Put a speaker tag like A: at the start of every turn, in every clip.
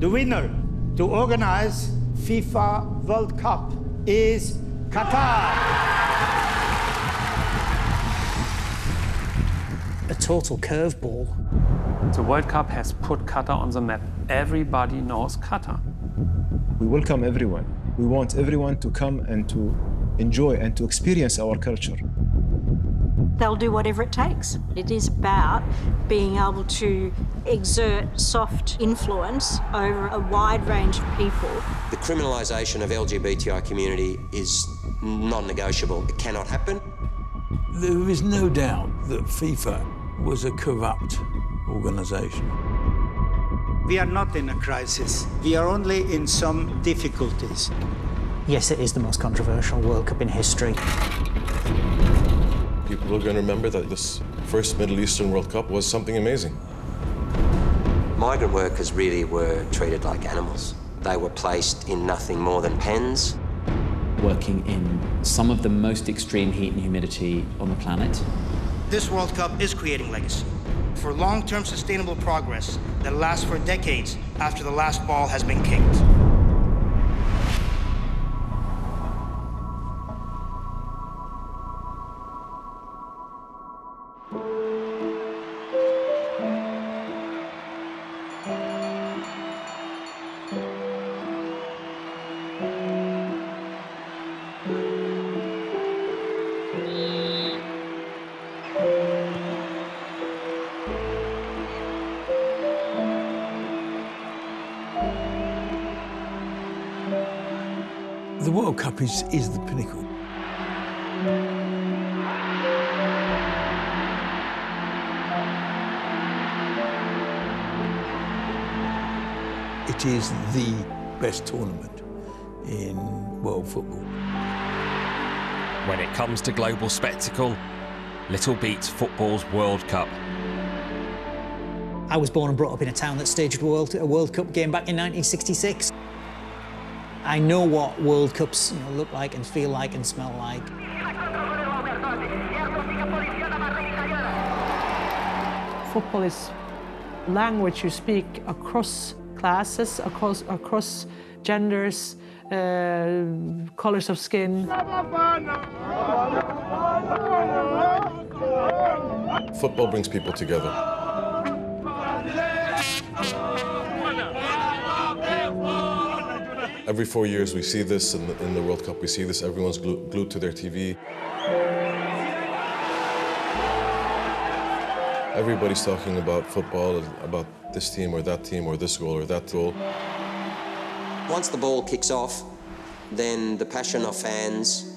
A: The winner to organize FIFA World Cup is Qatar.
B: A total curveball.
C: The World Cup has put Qatar on the map. Everybody knows Qatar.
D: We welcome everyone. We want everyone to come and to enjoy and to experience our culture.
E: They'll do whatever it takes. It is about being able to exert soft influence over a wide range of people.
F: The criminalisation of LGBTI community is non-negotiable. It cannot happen.
G: There is no doubt that FIFA was a corrupt organisation.
A: We are not in a crisis. We are only in some difficulties.
B: Yes, it is the most controversial World Cup in history.
H: People are going to remember that this first Middle Eastern World Cup was something amazing.
F: Migrant workers really were treated like animals. They were placed in nothing more than pens.
I: Working in some of the most extreme heat and humidity on the planet.
J: This World Cup is creating legacy for long-term sustainable progress that lasts for decades after the last ball has been kicked.
G: The World Cup is the pinnacle. It is the best tournament in world football.
K: When it comes to global spectacle, little beats football's World Cup.
B: I was born and brought up in a town that staged a World Cup game back in 1966. I know what World Cups look like and feel like and smell like.
L: Football is language you speak across classes, across genders, colours of skin.
H: Football brings people together. Every 4 years we see this in the World Cup, we see this, everyone's glued to their TV. Everybody's talking about football, about this team or this goal or that goal.
F: Once the ball kicks off, then the passion of fans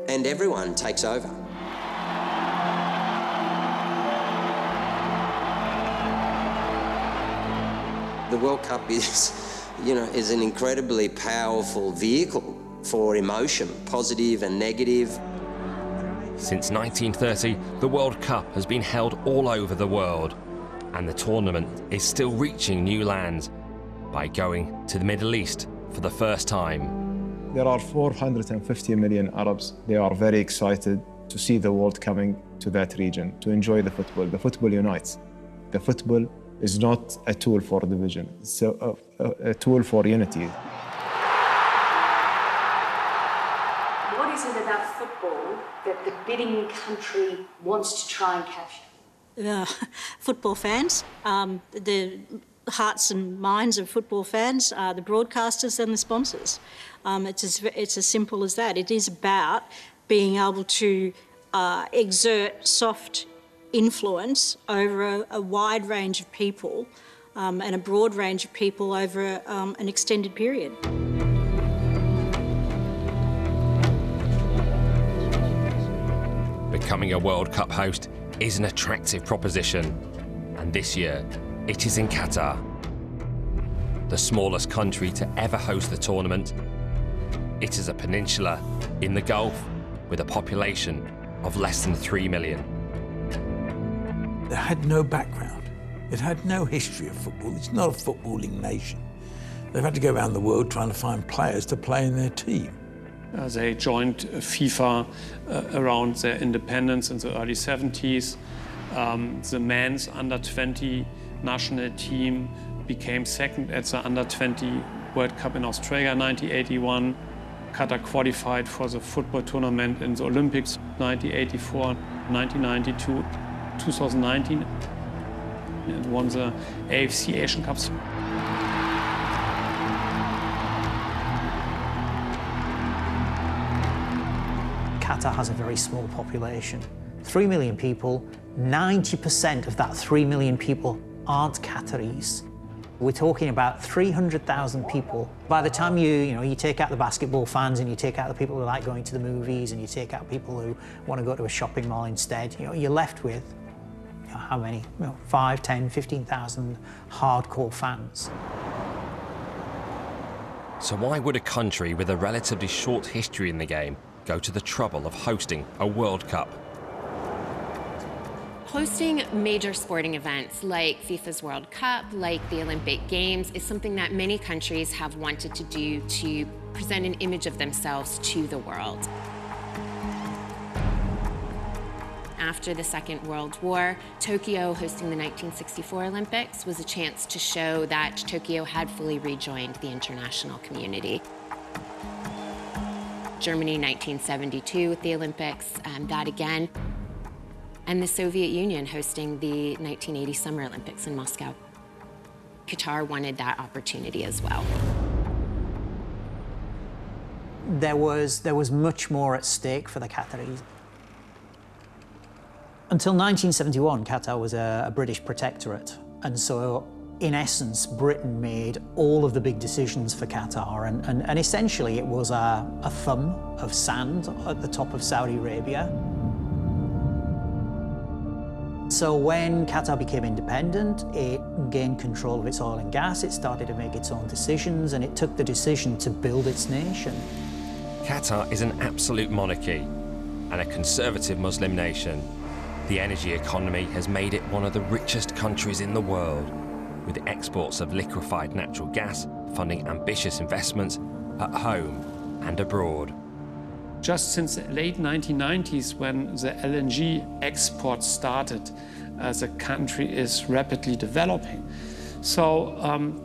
F: and everyone takes over. The World Cup is an incredibly powerful vehicle for emotion, positive and negative.
K: Since 1930, the World Cup has been held all over the world, and the tournament is still reaching new lands by going to the Middle East for the first time.
D: There are 450 million Arabs. They are very excited to see the world coming to that region, to enjoy the football. The football unites. The football is not a tool for division, it's a tool for unity.
E: What is it about football that the bidding country wants to try and capture? Football fans, the hearts and minds of football fans, the broadcasters and the sponsors. It's as simple as that. It is about being able to exert soft influence over a wide range of people and a broad range of people over an extended period.
K: Becoming a World Cup host is an attractive proposition, and this year it is in Qatar, the smallest country to ever host the tournament. It is a peninsula in the Gulf with a population of less than 3 million.
G: It had no background. It had no history of football. It's not a footballing nation. They've had to go around the world trying to find players to play in their team.
C: They joined FIFA around their independence in the early 70s. The men's under-20 national team became second at the Under-20 World Cup in Australia 1981. Qatar qualified for the football tournament in the Olympics 1984, 1992, 2019, and won the AFC Asian Cups.
B: Qatar has a very small population. 3 million people, 90% of that 3 million people aren't Qataris. We're talking about 300,000 people. By the time you take out the basketball fans and you take out the people who like going to the movies and you take out people who want to go to a shopping mall instead, you're left with, how many? 5, 10, 15,000 hardcore fans.
K: So why would a country with a relatively short history in the game go to the trouble of hosting a World Cup?
M: Hosting major sporting events like FIFA's World Cup, like the Olympic Games, is something that many countries have wanted to do to present an image of themselves to the world. After the Second World War, Tokyo hosting the 1964 Olympics was a chance to show that Tokyo had fully rejoined the international community. Germany 1972 with the Olympics, that again. And the Soviet Union hosting the 1980 Summer Olympics in Moscow. Qatar wanted that opportunity as well.
B: There was much more at stake for the Qataris. Until 1971, Qatar was a British protectorate, and so in essence, Britain made all of the big decisions for Qatar, and essentially it was a thumb of sand at the top of Saudi Arabia. So when Qatar became independent, it gained control of its oil and gas, it started to make its own decisions, and it took the decision to build its nation.
K: Qatar is an absolute monarchy and a conservative Muslim nation. The energy economy has made it one of the richest countries in the world, with exports of liquefied natural gas funding ambitious investments at home and abroad.
C: Just since the late 1990s, when the LNG export started, the country is rapidly developing. So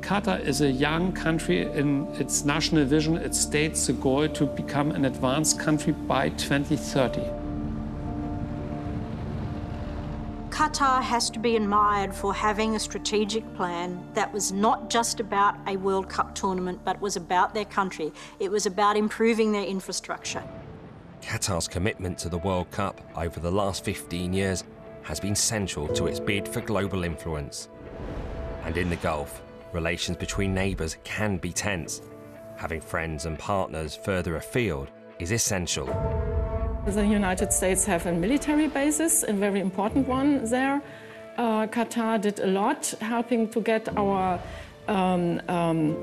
C: Qatar is a young country in its national vision. It states the goal to become an advanced country by 2030.
E: Qatar has to be admired for having a strategic plan that was not just about a World Cup tournament, but was about their country. It was about improving their infrastructure.
K: Qatar's commitment to the World Cup over the last 15 years has been central to its bid for global influence. And in the Gulf, relations between neighbours can be tense. Having friends and partners further afield is essential.
N: The United States have a military basis, a very important one there. Qatar did a lot helping to get our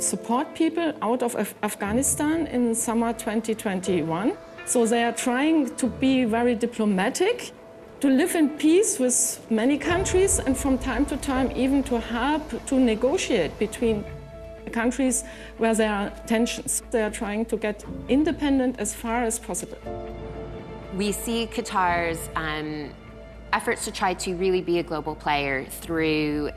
N: support people out of Afghanistan in summer 2021. So they are trying to be very diplomatic, to live in peace with many countries, and from time to time even to help to negotiate between countries where there are tensions. They are trying to get independent as far as possible.
M: We see Qatar's efforts to try to really be a global player through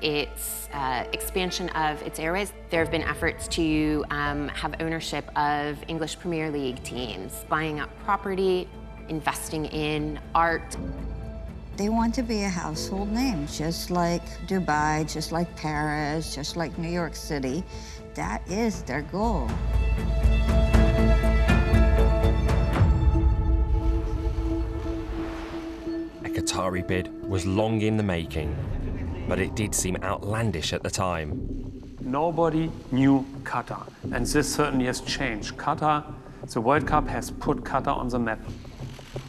M: its expansion of its airways. There have been efforts to have ownership of English Premier League teams, buying up property, investing in art.
O: They want to be a household name, just like Dubai, just like Paris, just like New York City. That is their goal.
K: Qatari bid was long in the making, but it did seem outlandish at the time.
C: Nobody knew Qatar, and this certainly has changed. The World Cup has put Qatar on the map.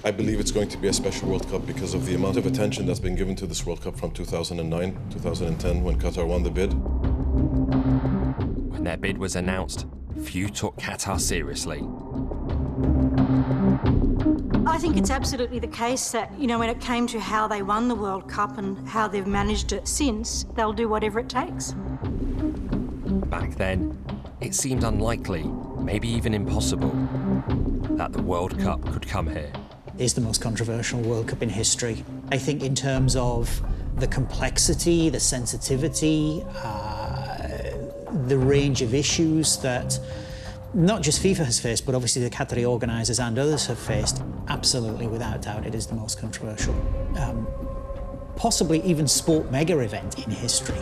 H: I believe it's going to be a special World Cup because of the amount of attention that's been given to this World Cup from 2009, 2010, when Qatar won the bid.
K: When their bid was announced, few took Qatar seriously.
E: I think it's absolutely the case that, when it came to how they won the World Cup and how they've managed it since, they'll do whatever it takes.
K: Back then, it seemed unlikely, maybe even impossible, that the World Cup could come here.
B: It's the most controversial World Cup in history. I think in terms of the complexity, the sensitivity, the range of issues that not just FIFA has faced, but obviously the Qatari organisers and others have faced, absolutely, without doubt, it is the most controversial, possibly even sport mega event in history.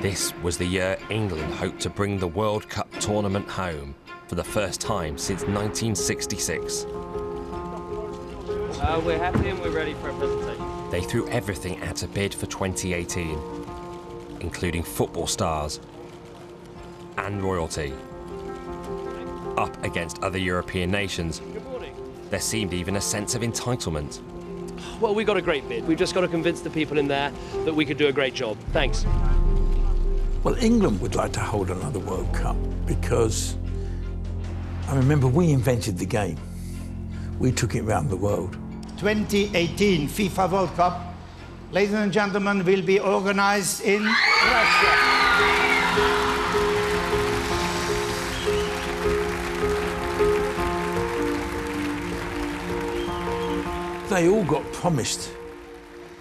K: This was the year England hoped to bring the World Cup tournament home for the first time since 1966.
P: We're happy and we're ready for a presentation.
K: They threw everything at a bid for 2018, including football stars and royalty. Up against other European nations, there seemed even a sense of entitlement.
P: Well, we got a great bid. We've just got to convince the people in there that we could do a great job. Thanks.
G: Well, England would like to hold another World Cup because I remember we invented the game. We took it around the world.
A: 2018 FIFA World Cup, ladies and gentlemen, will be organized in Russia.
G: They all got promised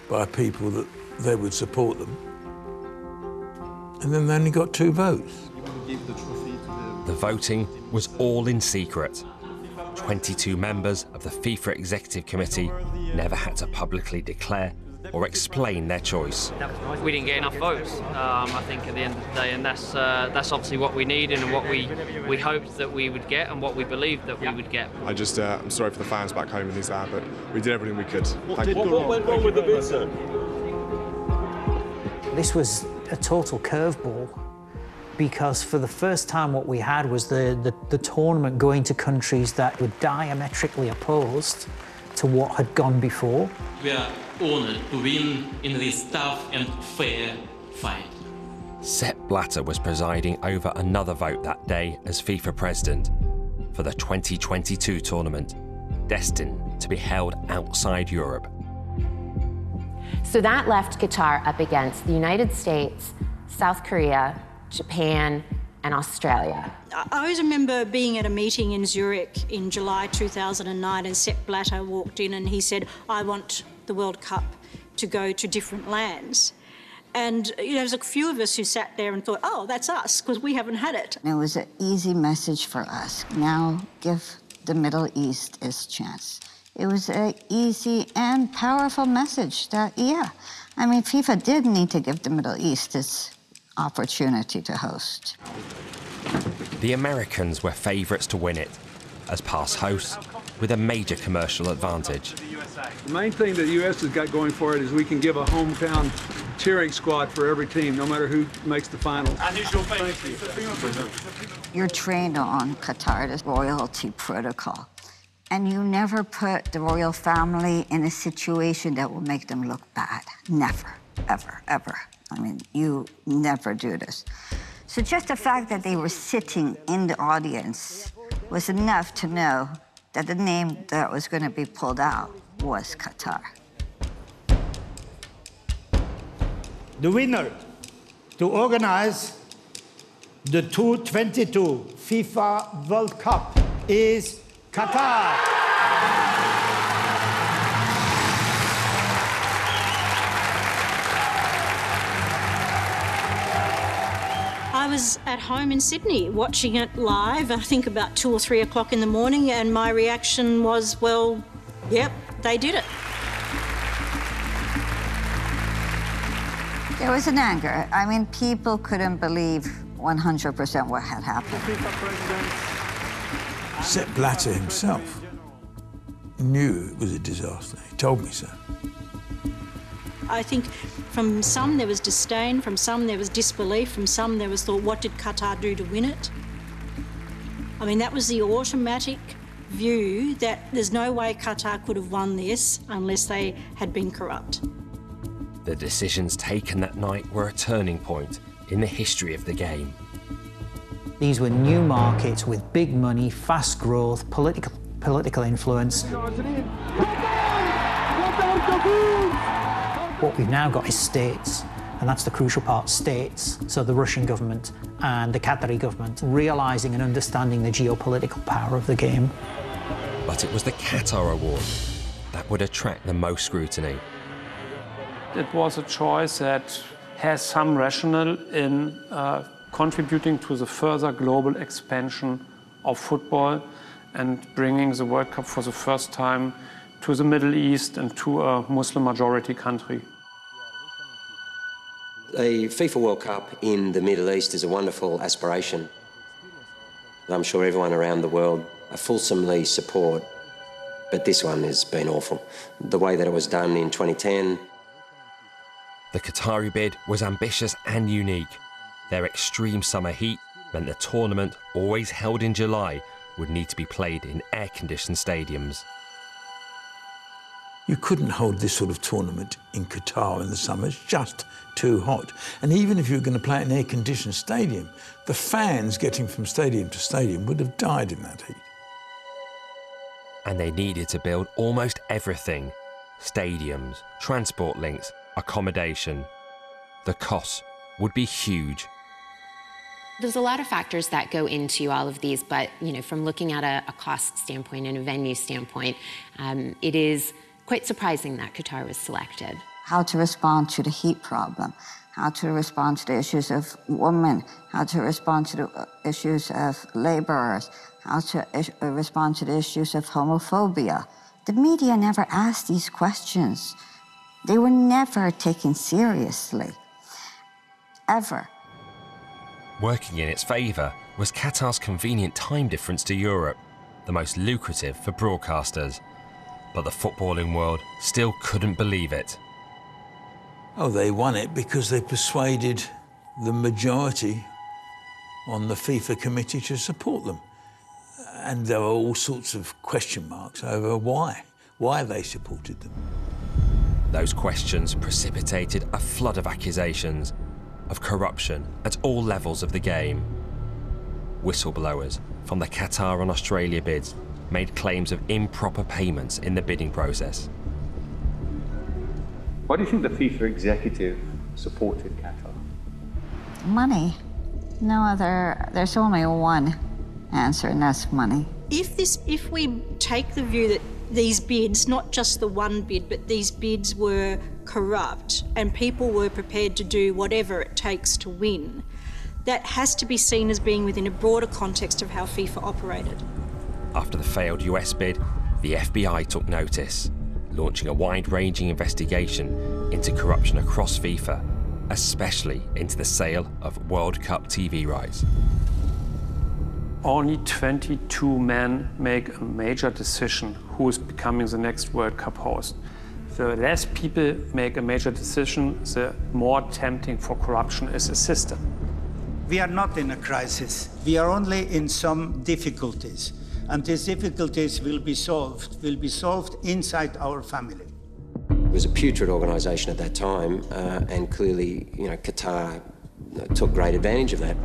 G: by people that they would support them. And then they only got 2 votes.
K: The voting was all in secret. 22 members of the FIFA Executive Committee never had to publicly declare or explain their choice.
P: We didn't get enough votes, I think, at the end of the day, and that's obviously what we needed and what we hoped that we would get and what we believed that we would get.
Q: I'm sorry for the fans back home and things like that, but we did everything we could. Thank you.
P: What went wrong with the bid, sir?
B: This was a total curveball, because for the first time what we had was the tournament going to countries that were diametrically opposed to what had gone before.
R: We are honoured to win in this tough and fair fight.
K: Sepp Blatter was presiding over another vote that day as FIFA president for the 2022 tournament, destined to be held outside Europe.
M: So that left Qatar up against the United States, South Korea, Japan, and Australia.
E: I always remember being at a meeting in Zurich in July 2009 and Sepp Blatter walked in and he said, I want the World Cup to go to different lands. And there was a few of us who sat there and thought, oh, that's us, because we haven't had it.
O: It was an easy message for us. Now give the Middle East its chance. It was an easy and powerful message that, yeah, I mean, FIFA did need to give the Middle East its opportunity to host.
K: The Americans were favourites to win it, as past hosts with a major commercial advantage.
S: The main thing that the U.S. has got going for it is we can give a hometown cheering squad for every team, no matter who makes the finals.
O: You're trained on Qatar's royalty protocol, and you never put the royal family in a situation that will make them look bad. Never, ever, ever. I mean, you never do this. So just the fact that they were sitting in the audience was enough to know that the name that was going to be pulled out was Qatar.
A: The winner to organize the 2022 FIFA World Cup is Qatar.
E: I was at home in Sydney watching it live, I think about 2 or 3 o'clock in the morning, and my reaction was, well, yep, they did it.
O: There was an anger. I mean, people couldn't believe 100% what had happened.
G: Sepp Blatter himself knew it was a disaster. He told me so.
E: I think from some there was disdain, from some there was disbelief, from some there was thought, what did Qatar do to win it? I mean, that was the automatic view that there's no way Qatar could have won this unless they had been corrupt.
K: The decisions taken that night were a turning point in the history of the game.
B: These were new markets with big money, fast growth, political influence. What we've now got is states And that's the crucial part, states, so the Russian government and the Qatari government, realising and understanding the geopolitical power of the game.
K: But it was the Qatar Award that would attract the most scrutiny.
C: It was a choice that has some rationale in contributing to the further global expansion of football and bringing the World Cup for the first time to the Middle East and to a Muslim-majority country.
F: The FIFA World Cup in the Middle East is a wonderful aspiration. I'm sure everyone around the world fulsomely support, but this one has been awful. The way that it was done in 2010.
K: The Qatari bid was ambitious and unique. Their extreme summer heat meant the tournament, always held in July, would need to be played in air-conditioned stadiums.
G: You couldn't hold this sort of tournament in Qatar in the summer. It's just too hot. And even if you were going to play in an air-conditioned stadium, the fans getting from stadium to stadium would have died in that heat.
K: And they needed to build almost everything: stadiums, transport links, accommodation. The costs would be huge.
M: There's a lot of factors that go into all of these, but from looking at a cost standpoint and a venue standpoint, it is quite surprising that Qatar was selected.
O: How to respond to the heat problem, how to respond to the issues of women, how to respond to the issues of laborers, how to respond to the issues of homophobia. The media never asked these questions. They were never taken seriously, ever.
K: Working in its favour was Qatar's convenient time difference to Europe, the most lucrative for broadcasters. But the footballing world still couldn't believe it.
G: Oh, they won it because they persuaded the majority on the FIFA committee to support them. And there were all sorts of question marks over why they supported them.
K: Those questions precipitated a flood of accusations of corruption at all levels of the game. Whistleblowers from the Qatar and Australia bids made claims of improper payments in the bidding process.
T: Why do you think the FIFA executive supported Qatar?
O: Money. No other, there's only one answer, and that's money.
E: If we take the view that these bids, not just the one bid, but these bids were corrupt and people were prepared to do whatever it takes to win, that has to be seen as being within a broader context of how FIFA operated.
K: After the failed US bid, the FBI took notice, launching a wide-ranging investigation into corruption across FIFA, especially into the sale of World Cup TV rights.
C: Only 22 men make a major decision who is becoming the next World Cup host. The less people make a major decision, the more tempting for corruption is a system.
A: We are not in a crisis. We are only in some difficulties. And these difficulties will be solved inside our family.
F: It was a putrid organisation at that time, and clearly, Qatar took great advantage of that.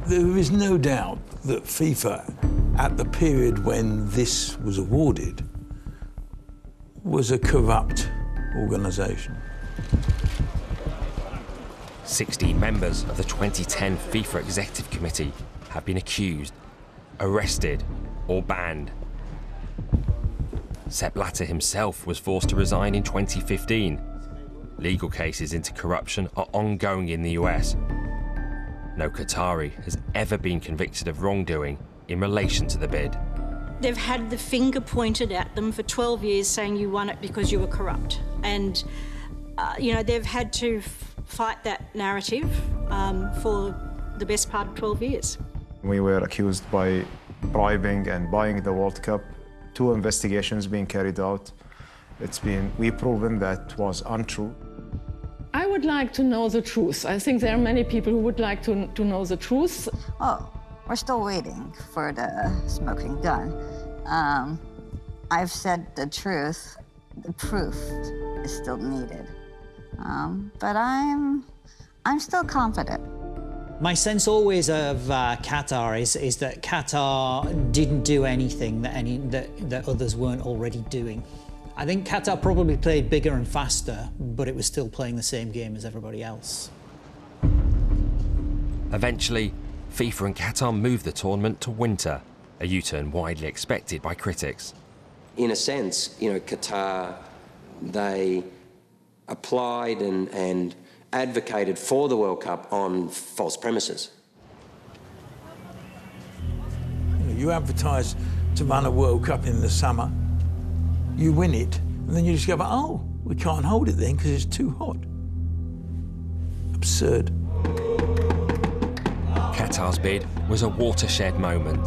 G: There is no doubt that FIFA, at the period when this was awarded, was a corrupt organisation.
K: 16 members of the 2010 FIFA Executive Committee have been accused, arrested or banned. Sepp Blatter himself was forced to resign in 2015. Legal cases into corruption are ongoing in the US. No Qatari has ever been convicted of wrongdoing in relation to the bid.
E: They've had the finger pointed at them for 12 years saying you won it because you were corrupt. And, they've had to fight that narrative for the best part of 12 years.
D: We were accused by bribing and buying the World Cup. 2 investigations being carried out. We've proven that was untrue.
N: I would like to know the truth. I think there are many people who would like to know the truth.
O: Oh, we're still waiting for the smoking gun. I've said the truth. The proof is still needed. But I'm still confident.
B: My sense always of Qatar is that Qatar didn't do anything that others weren't already doing. I think Qatar probably played bigger and faster, but it was still playing the same game as everybody else.
K: Eventually, FIFA and Qatar moved the tournament to winter, a U-turn widely expected by critics.
F: In a sense, you know, Qatar, they applied and advocated for the World Cup on false premises.
G: You advertise to run a World Cup in the summer, you win it, and then you just go, oh, we can't hold it then because it's too hot. Absurd.
K: Qatar's bid was a watershed moment,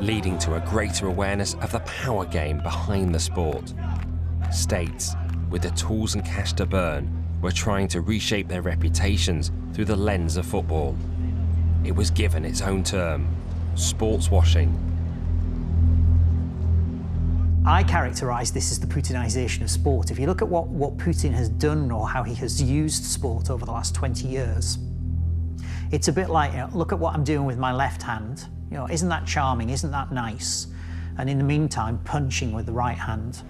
K: leading to a greater awareness of the power game behind the sport. States, with the tools and cash to burn, were trying to reshape their reputations through the lens of football. It was given its own term, sports washing.
B: I characterise this as the Putinisation of sport. If you look at what Putin has done or how he has used sport over the last 20 years, it's a bit like, you know, look at what I'm doing with my left hand. You know, isn't that charming? Isn't that nice? And in the meantime, punching with the right hand.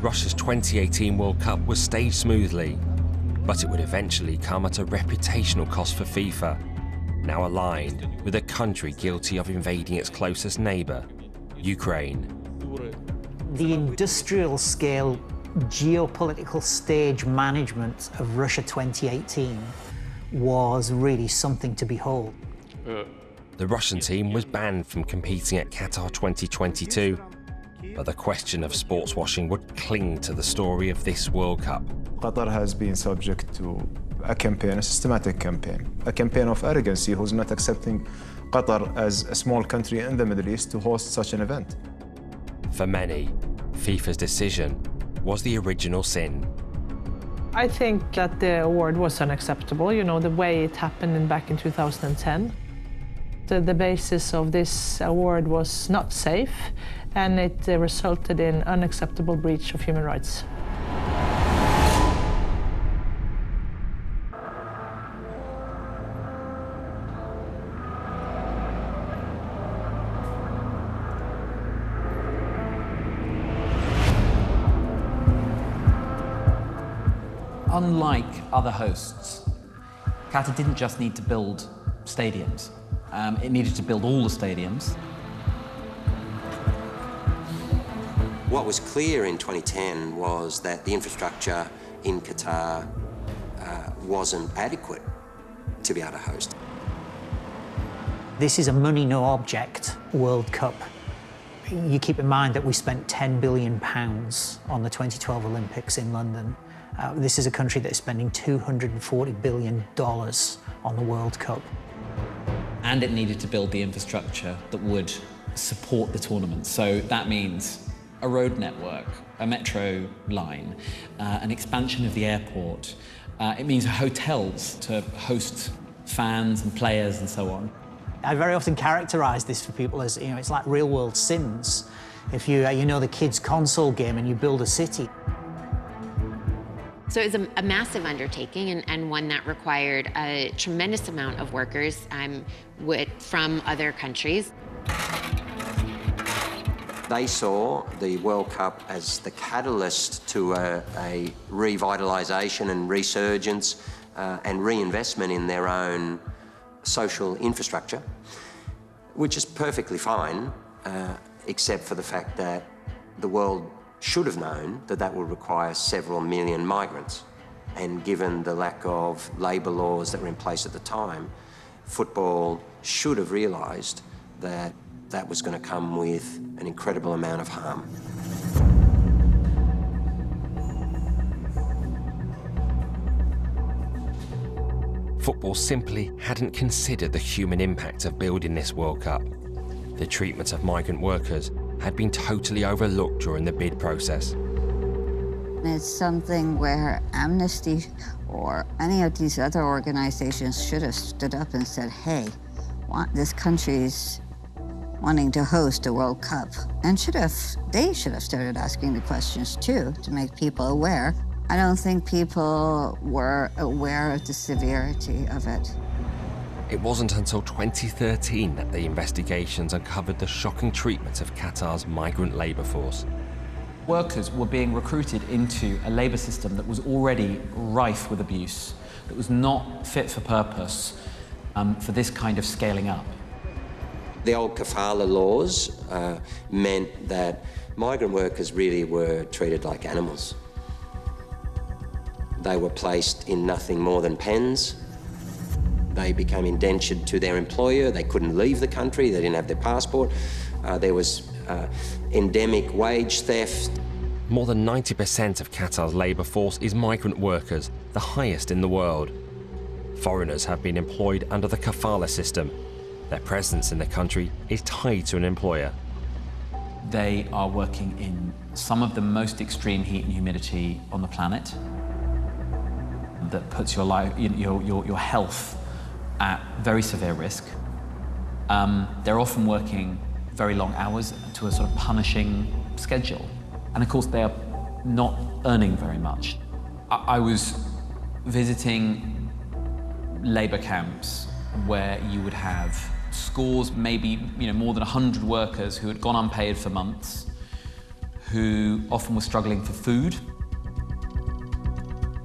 K: Russia's 2018 World Cup was staged smoothly, but it would eventually come at a reputational cost for FIFA, now aligned with a country guilty of invading its closest neighbour, Ukraine.
B: The industrial scale geopolitical stage management of Russia 2018 was really something to behold.
K: The Russian team was banned from competing at Qatar 2022, but the question of sports washing would cling to the story of this World Cup.
D: Qatar has been subject to a campaign, a systematic campaign, a campaign of arrogancy who's not accepting Qatar as a small country in the Middle East to host such an event.
K: For many, FIFA's decision was the original sin.
L: I think that the award was unacceptable, you know, the way it happened back in 2010. The basis of this award was not safe, and it resulted in unacceptable breach of human rights.
I: Unlike other hosts, Qatar didn't just need to build stadiums. It needed to build all the stadiums.
F: What was clear in 2010 was that the infrastructure in Qatar wasn't adequate to be able to host.
B: This is a money no object World Cup. You keep in mind that we spent £10 billion on the 2012 Olympics in London. This is a country that is spending $240 billion on the World Cup.
I: And it needed to build the infrastructure that would support the tournament. So that means a road network, a metro line, an expansion of the airport. It means hotels to host fans and players and so on.
B: I very often characterise this for people as, you know, it's like real-world sins. If you know the kids' console game and you build a city.
M: So it was a massive undertaking and one that required a tremendous amount of workers from other countries.
F: They saw the World Cup as the catalyst to a revitalisation and resurgence and reinvestment in their own social infrastructure, which is perfectly fine, except for the fact that the world should have known that that would require several million migrants. And given the lack of labour laws that were in place at the time, football should have realised that that was going to come with an incredible amount of harm.
K: Football simply hadn't considered the human impact of building this World Cup. The treatment of migrant workers had been totally overlooked during the bid process.
O: It's something where Amnesty or any of these other organizations should have stood up and said, hey, this country's wanting to host a World Cup, and they should have started asking the questions too, to make people aware. I don't think people were aware of the severity of it.
K: It It wasn't until 2013 that the investigations uncovered the shocking treatment of Qatar's migrant labour force.
I: Workers were being recruited into a labour system that was already rife with abuse, that was not fit for purpose for this kind of scaling up.
F: The old kafala laws meant that migrant workers really were treated like animals. They were placed in nothing more than pens. They became indentured to their employer. They couldn't leave the country. They didn't have their passport. There was endemic wage theft.
K: More than 90% of Qatar's labour force is migrant workers, the highest in the world. Foreigners have been employed under the kafala system. Their presence in the country is tied to an employer.
I: They are working in some of the most extreme heat and humidity on the planet. That puts your life, your health at very severe risk. They're often working very long hours to a sort of punishing schedule. And of course, they are not earning very much. I was visiting labour camps where you would have scores, maybe more than 100 workers who had gone unpaid for months, who often were struggling for food.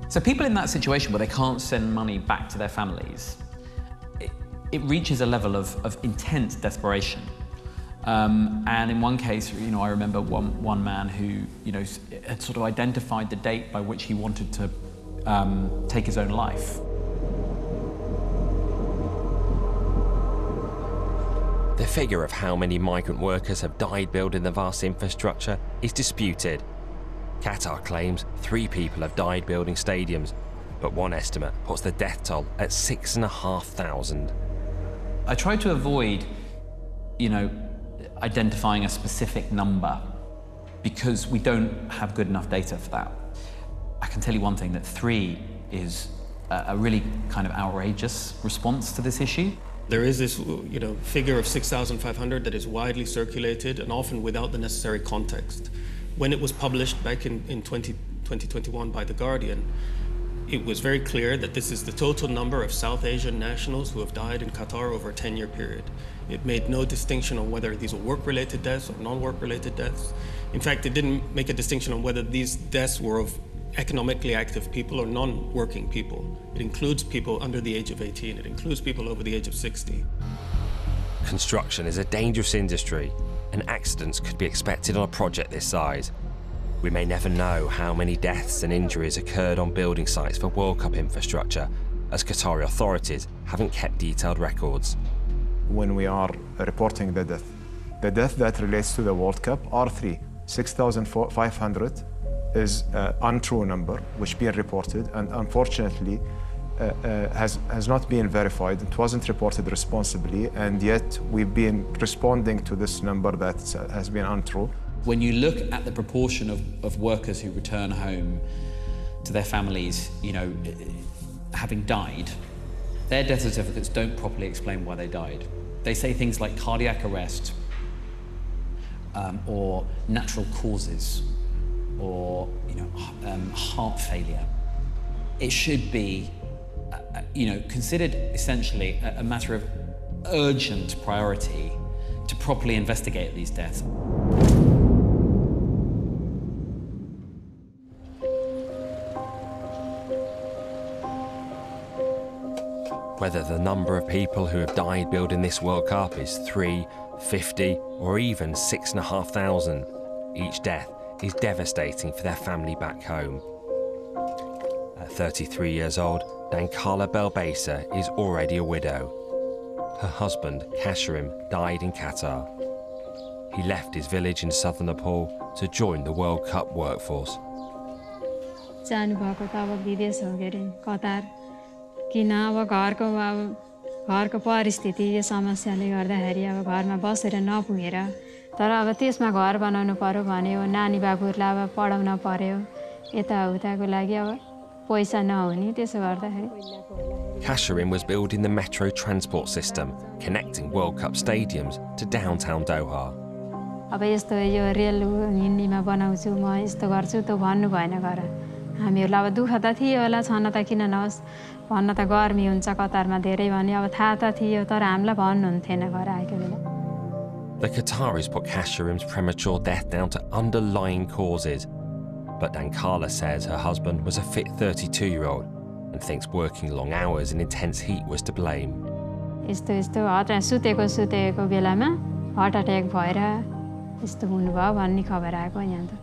I: So people in that situation where they can't send money back to their families, it reaches a level of intense desperation. And in one case, I remember one man who, had sort of identified the date by which he wanted to take his own life.
K: The figure of how many migrant workers have died building the vast infrastructure is disputed. Qatar claims 3 people have died building stadiums, but one estimate puts the death toll at 6,500.
I: I try to avoid, identifying a specific number because we don't have good enough data for that. I can tell you one thing, that 3 is a really kind of outrageous response to this issue.
U: There is this, figure of 6,500 that is widely circulated and often without the necessary context. When it was published back in 2021 by The Guardian, it was very clear that this is the total number of South Asian nationals who have died in Qatar over a 10-year period. It made no distinction on whether these were work-related deaths or non-work-related deaths. In fact, it didn't make a distinction on whether these deaths were of economically active people or non-working people. It includes people under the age of 18. It includes people over the age of 60.
K: Construction is a dangerous industry, and accidents could be expected on a project this size. We may never know how many deaths and injuries occurred on building sites for World Cup infrastructure, as Qatari authorities haven't kept detailed records.
D: When we are reporting the death that relates to the World Cup are 3. 6,500 is an untrue number, which been reported, and unfortunately has not been verified. It wasn't reported responsibly, and yet we've been responding to this number that has been untrue.
I: When you look at the proportion of workers who return home to their families, having died, their death certificates don't properly explain why they died. They say things like cardiac arrest, or natural causes, or heart failure. It should be, considered essentially a matter of urgent priority to properly investigate these deaths.
K: Whether the number of people who have died building this World Cup is 3, 50, or even 6,500, each death is devastating for their family back home. At 33 years old, Dankala Belbasa is already a widow. Her husband, Kasharim, died in Qatar. He left his village in southern Nepal to join the World Cup workforce.
V: किन अब घरको परिस्थिति यो समस्याले गर्दाखेरि अब घरमा बसेर नपुगेर तर अब त्यसमा घर बनाउनु पर्यो भने हो नानी बाबुहरुलाई अब पढाउन पर्यो यताउताको लागि अब पैसा नहुने त्यसो गर्दाखेरि
K: Kasharim was building the metro transport system connecting World Cup stadiums to downtown Doha.
V: अब यस्तो यो रेल हिन्नीमा बनाउँछु म यस्तो गर्छु त भन्नु भएन घर हामीहरूलाई अब दुःख त थियो होला छन त किन नहोस् भन्न त गर्मी हुन्छ कतारमा धेरै भने अब थाहा त थियो तर हामीलाई भन्नुहुन्थेन घर आएको बेला
K: The Qataris put Kasharim's premature death down to underlying causes, but Dankala says her husband was a fit 32-year-old and thinks working long hours in intense heat was to blame.
V: यस्तो यस्तो सुतेको बेलामा हार्ट अट्याक भएर यस्तो हुनुभयो भन्ने खबर आएको यहाँ त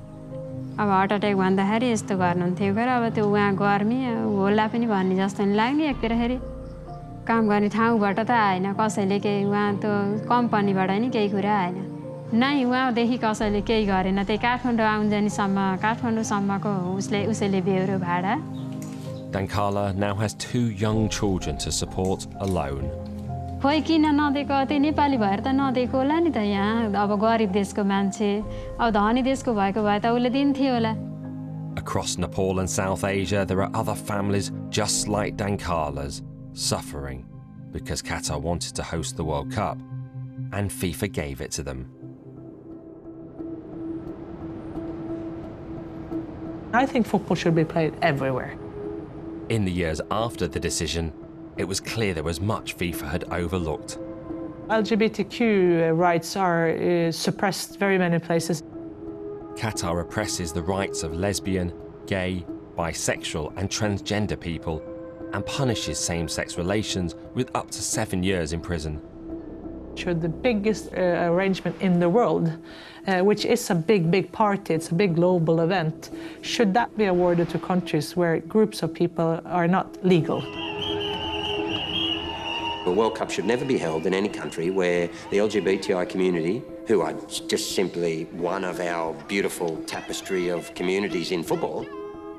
V: अब हार्ट अट्याक भन्दाखेरि यस्तो गर्नुहुन्थ्यो गएर अब त्यो उहाँ गर्मी होला पनि भन्ने जस्तो नि लाग्ने एकतिरखेरि काम गर्ने ठाउँबाट त आएन कसैले केही उहाँ त कम्पनीबाट नि केही कुरा आएन नै उहाँदेखि कसैले केही गरेन त्यही काठमाडौँ आउन्जानीसम्म काठमाडौँसम्मको उसैले बेहोरो भाडा
K: Dankala now has 2 young children to support alone.
V: खोइ किन नदिएको त्यही नेपाली भएर त नदिएको होला नि त यहाँ अब गरिब देशको मान्छे अब धनी देशको भएको भए त उसले दिन्थ्यो होला
K: Across Nepal and South Asia, there are other families just like Dankala's suffering because Qatar wanted to host the World Cup and FIFA gave it to them.
L: I think football should be played everywhere.
K: In the years after the decision, it was clear there was much FIFA had overlooked.
L: LGBTQ rights are suppressed very many places.
K: Qatar oppresses the rights of lesbian, gay, bisexual and transgender people and punishes same-sex relations with up to 7 years in prison.
L: Should the biggest arrangement in the world, which is a big party, it's a big global event, should that be awarded to countries where groups of people are not legal?
F: The World Cup should never be held in any country where the LGBTI community, who are just simply one of our beautiful tapestry of communities in football,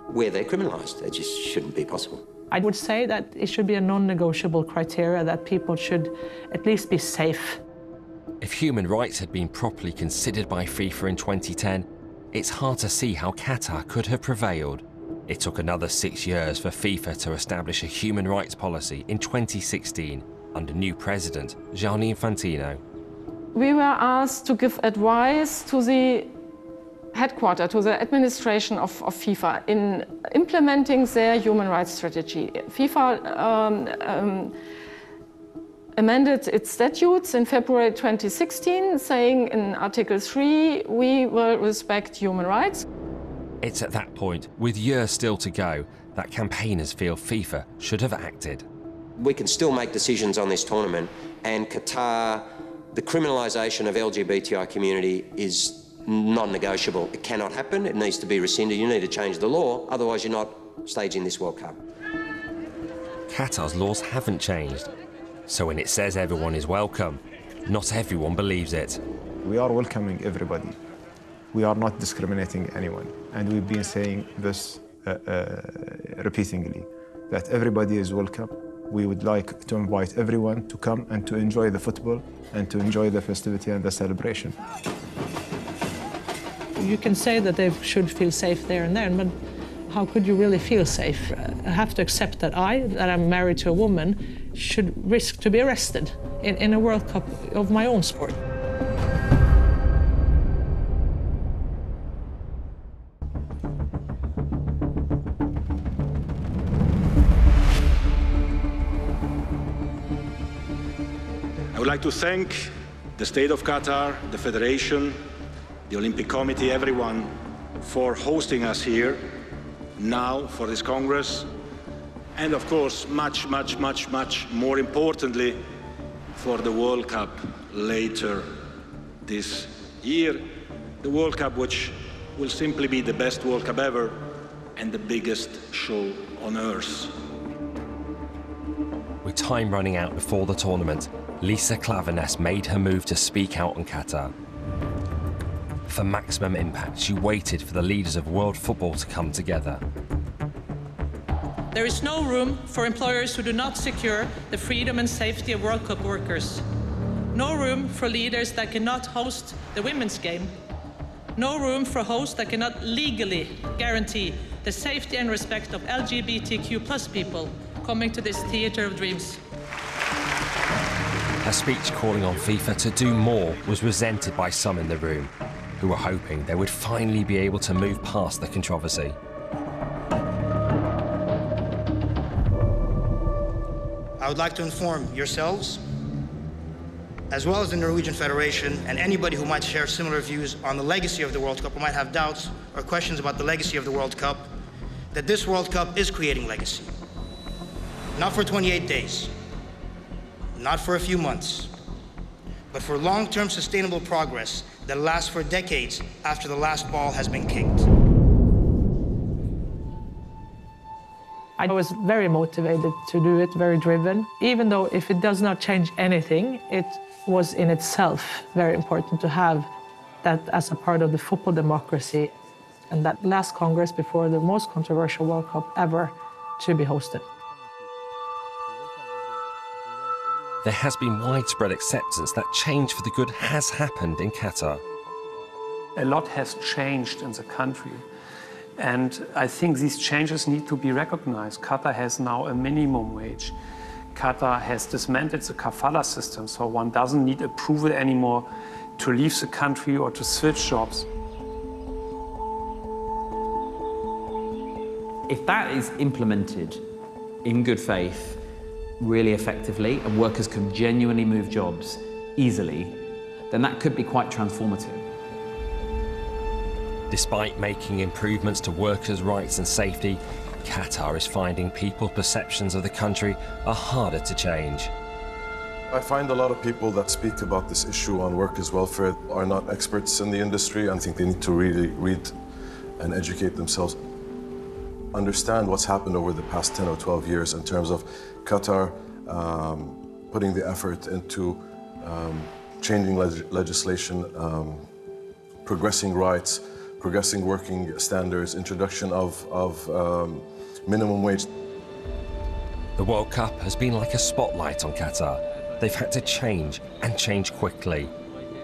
F: where they're criminalised. It just shouldn't be possible.
L: I would say that it should be a non-negotiable criteria that people should at least be safe.
K: If human rights had been properly considered by FIFA in 2010, it's hard to see how Qatar could have prevailed. It took another 6 years for FIFA to establish a human rights policy in 2016 under new president Gianni Infantino.
N: We were asked to give advice to the headquarters, to the administration of FIFA in implementing their human rights strategy. FIFA amended its statutes in February 2016, saying in Article 3, we will respect human rights.
K: It's at that point, with years still to go, that campaigners feel FIFA should have acted.
F: We can still make decisions on this tournament, and Qatar, the criminalisation of LGBTI community is non-negotiable. It cannot happen. It needs to be rescinded. You need to change the law, otherwise you're not staging this World Cup.
K: Qatar's laws haven't changed, so when it says everyone is welcome, not everyone believes it.
D: We are welcoming everybody. We are not discriminating anyone, and we've been saying this repeatedly, that everybody is welcome. We would like to invite everyone to come and to enjoy the football and to enjoy the festivity and the celebration.
L: You can say that they should feel safe there and then, but how could you really feel safe? I have to accept that I'm married to a woman, should risk to be arrested in a World Cup of my own sport.
H: I would like to thank the State of Qatar, the Federation, the Olympic Committee, everyone, for hosting us here now for this Congress, and of course, much more importantly, for the World Cup later this year. The World Cup, which will simply be the best World Cup ever and the biggest show on earth.
K: With time running out before the tournament, Lisa Klaveness made her move to speak out on Qatar. For maximum impact, she waited for the leaders of world football to come together.
J: There is no room for employers who do not secure the freedom and safety of World Cup workers. No room for leaders that cannot host the women's game. No room for hosts that cannot legally guarantee the safety and respect of LGBTQ+ people coming to this theatre of dreams.
K: Her speech calling on FIFA to do more was resented by some in the room, who were hoping they would finally be able to move past the controversy.
P: would like to inform yourselves, as well as the Norwegian Federation, and anybody who might share similar views on the legacy of the World Cup, or might have doubts or questions about the legacy of the World Cup, that this World Cup is creating legacy. Not for 28 days, not for a few months, but for long-term sustainable progress that lasts for decades after the last ball has been kicked.
L: I was very motivated to do it, very driven. Even though if it does not change anything, it was in itself very important to have that as a part of the football democracy, and that last Congress before the most controversial World Cup ever to be hosted.
K: There has been widespread acceptance that change for the good has happened in Qatar.
C: A lot has changed in the country, and I think these changes need to be recognized. Qatar has now a minimum wage. Qatar has dismantled the kafala system, so one doesn't need approval anymore to leave the country or to switch jobs.
Q: If that is implemented in good faith, really effectively, and workers can genuinely move jobs easily, then that could be quite transformative.
K: Despite making improvements to workers' rights and safety, Qatar is finding people's perceptions of the country are harder to change.
W: I find a lot of people that speak about this issue on workers' welfare are not experts in the industry. I think they need to really read and educate themselves, understand what's happened over the past 10 or 12 years in terms of Qatar putting the effort into changing legislation, progressing rights, progressing working standards, introduction of minimum wage.
K: The World Cup has been like a spotlight on Qatar. They've had to change, and change quickly.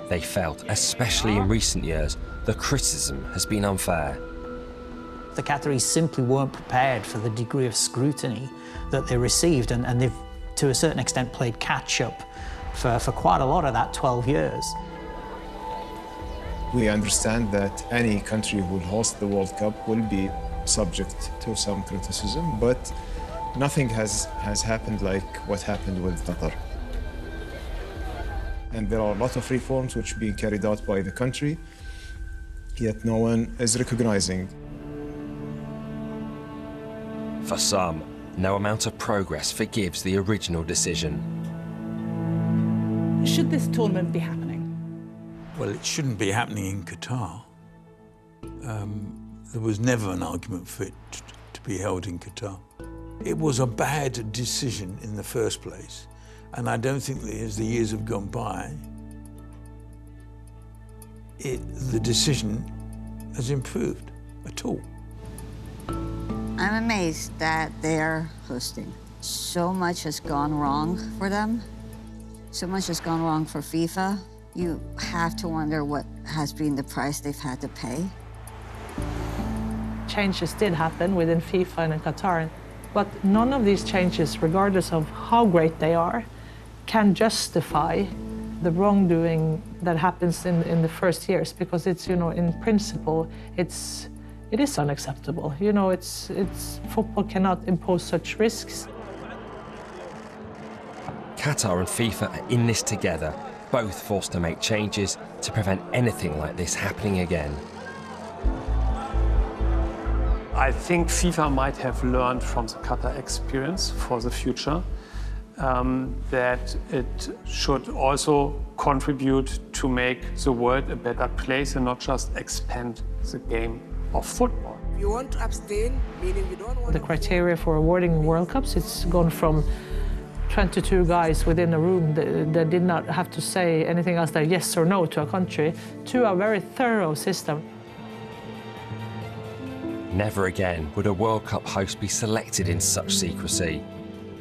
K: They felt, especially in recent years, the criticism has been unfair.
B: The Qataris simply weren't prepared for the degree of scrutiny that they received, and they've, to a certain extent, played catch-up for quite a lot of that 12 years.
D: We understand that any country who will host the World Cup will be subject to some criticism, but nothing has happened like what happened with Qatar. And there are a lot of reforms which are being carried out by the country, yet no one is recognizing.
K: For some, no amount of progress forgives the original decision.
X: Should this tournament be happening?
G: Well, it shouldn't be happening in Qatar. There was never an argument for it to be held in Qatar. It was a bad decision in the first place, and I don't think that as the years have gone by, the decision has improved at all.
O: I'm amazed that they're hosting. So much has gone wrong for them. So much has gone wrong for FIFA. You have to wonder what has been the price they've had to pay.
L: Changes did happen within FIFA and Qatar, but none of these changes, regardless of how great they are, can justify the wrongdoing that happens in the first years, because it's, you know, in principle, it is unacceptable. You know, football cannot impose such risks.
K: Qatar and FIFA are in this together, both forced to make changes to prevent anything like this happening again.
C: I think FIFA might have learned from the Qatar experience for the future that it should also contribute to make the world a better place and not just expand the game of football.
X: You want to abstain, meaning you don't want
L: the criteria for awarding World Cups, it's gone from 22 guys within a room that did not have to say anything else than yes or no to a country, to a very thorough system.
K: Never again would a World Cup host be selected in such secrecy.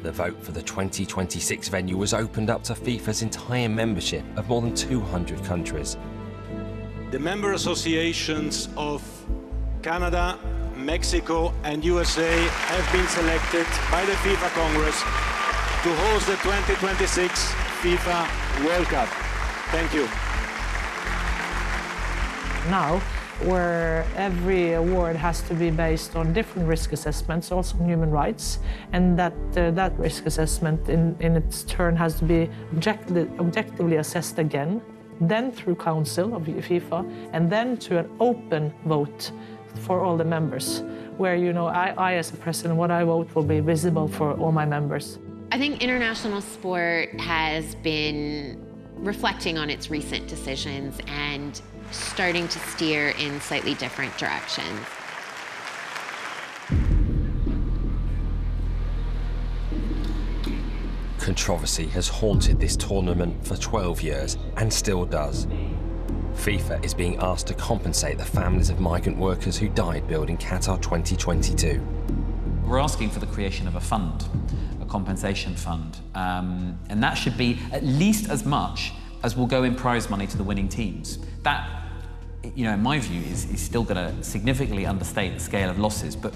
K: The vote for the 2026 venue was opened up to FIFA's entire membership of more than 200 countries.
H: The member associations of Canada, Mexico and USA have been selected by the FIFA Congress to host the 2026 FIFA World Cup. Thank you.
L: Now, where every award has to be based on different risk assessments, also on human rights, and that risk assessment in its turn has to be objectively assessed again, then through Council of FIFA, and then to an open vote for all the members, where, you know, I as a president, what I vote will be visible for all my members.
M: I think international sport has been reflecting on its recent decisions and starting to steer in slightly different directions.
K: Controversy has haunted this tournament for 12 years and still does. FIFA is being asked to compensate the families of migrant workers who died building Qatar 2022.
Q: We're asking for the creation of a fund, a compensation fund, and that should be at least as much as will go in prize money to the winning teams. That, you know, in my view, is still going to significantly understate the scale of losses, but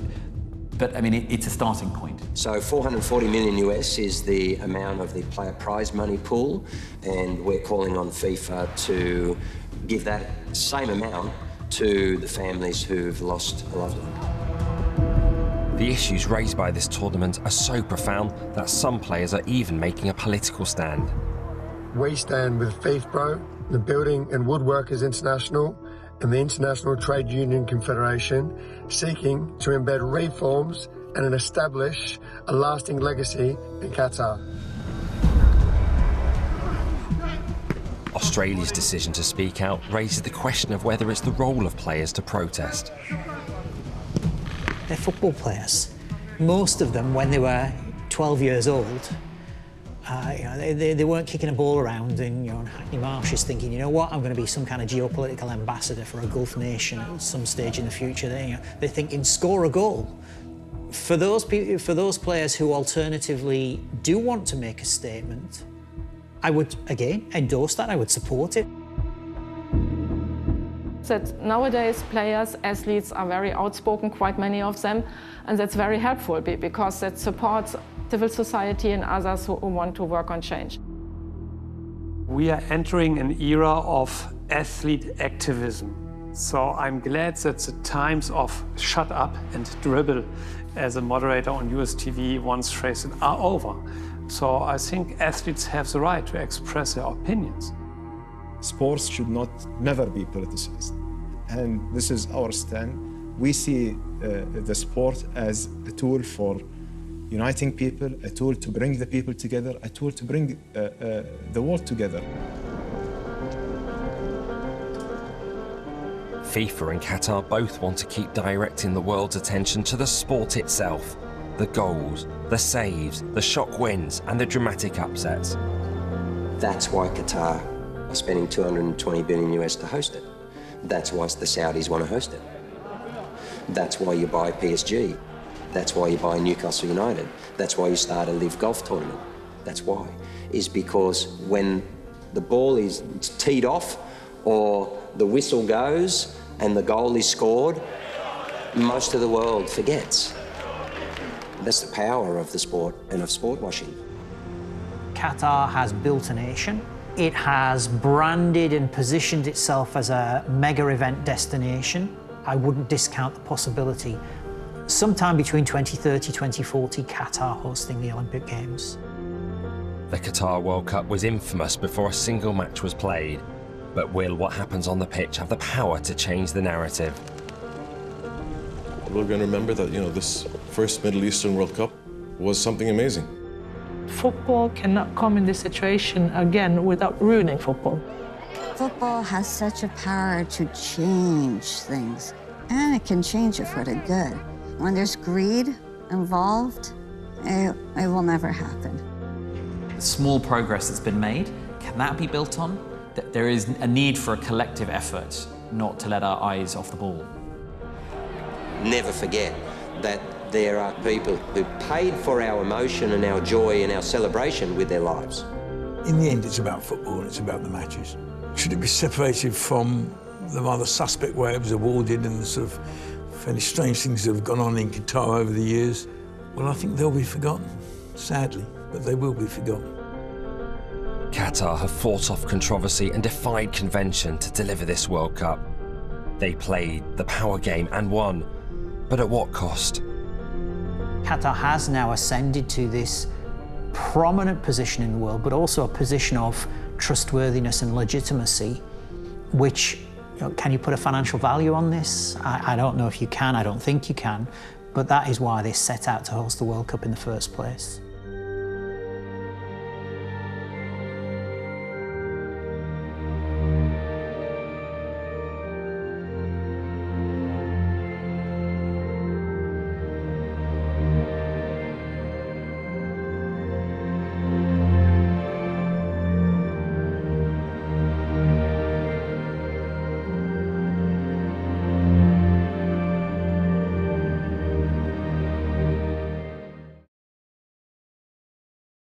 Q: I mean, it's a starting point.
F: So 440 million US is the amount of the player prize money pool, and we're calling on FIFA to give that same amount to the families who've lost a loved one.
K: The issues raised by this tournament are so profound that some players are even making a political stand.
A: We stand with FIFPro, the Building and Woodworkers International, and the International Trade Union Confederation, seeking to embed reforms and establish a lasting legacy in Qatar.
K: Australia's decision to speak out raises the question of whether it's the role of players to protest.
B: They're football players. Most of them, when they were 12 years old, you know, they weren't kicking a ball around in, you know, Hackney Marshes thinking, you know what, I'm going to be some kind of geopolitical ambassador for a Gulf nation at some stage in the future. They're thinking, score a goal. For those players who alternatively do want to make a statement, I would, again, endorse that. I would support it.
N: That nowadays players, athletes are very outspoken, quite many of them, and that's very helpful because that supports civil society and others who want to work on change.
C: We are entering an era of athlete activism. So I'm glad that the times of shut up and dribble as a moderator on US TV once phrased are over. So I think athletes have the right to express their opinions.
D: Sports should never be politicized. And this is our stand. We see the sport as a tool for uniting people, a tool to bring the people together, a tool to bring the world together.
K: FIFA and Qatar both want to keep directing the world's attention to the sport itself. The goals, the saves, the shock wins, and the dramatic upsets.
F: That's why Qatar are spending 220 billion US to host it. That's why the Saudis want to host it. That's why you buy PSG. That's why you buy Newcastle United. That's why you start a live golf tournament. That's why. Is because when the ball is teed off or the whistle goes and the goal is scored, most of the world forgets. That's the power of the sport and of sport washing.
B: Qatar has built a nation. It has branded and positioned itself as a mega event destination. I wouldn't discount the possibility sometime between 2030, 2040, Qatar hosting the Olympic Games.
K: The Qatar World Cup was infamous before a single match was played. But will what happens on the pitch have the power to change the narrative?
W: We're going to remember that, you know, this first Middle Eastern World Cup was something amazing.
L: Football cannot come in this situation again without ruining football.
O: Football has such a power to change things, and it can change it for the good. When there's greed involved, it will never happen.
Q: The small progress that's been made, can that be built on? There is a need for a collective effort, not to let our eyes off the ball.
F: Never forget that there are people who paid for our emotion and our joy and our celebration with their lives.
G: In the end, it's about football and it's about the matches. Should it be separated from the rather suspect way it was awarded and the sort of fairly strange things that have gone on in Qatar over the years? Well, I think they'll be forgotten, sadly, but they will be forgotten.
K: Qatar have fought off controversy and defied convention to deliver this World Cup. They played the power game and won, but at what cost?
B: Qatar has now ascended to this prominent position in the world, but also a position of trustworthiness and legitimacy, which, can you put a financial value on this? I don't know if you can, I don't think you can, but that is why they set out to host the World Cup in the first place.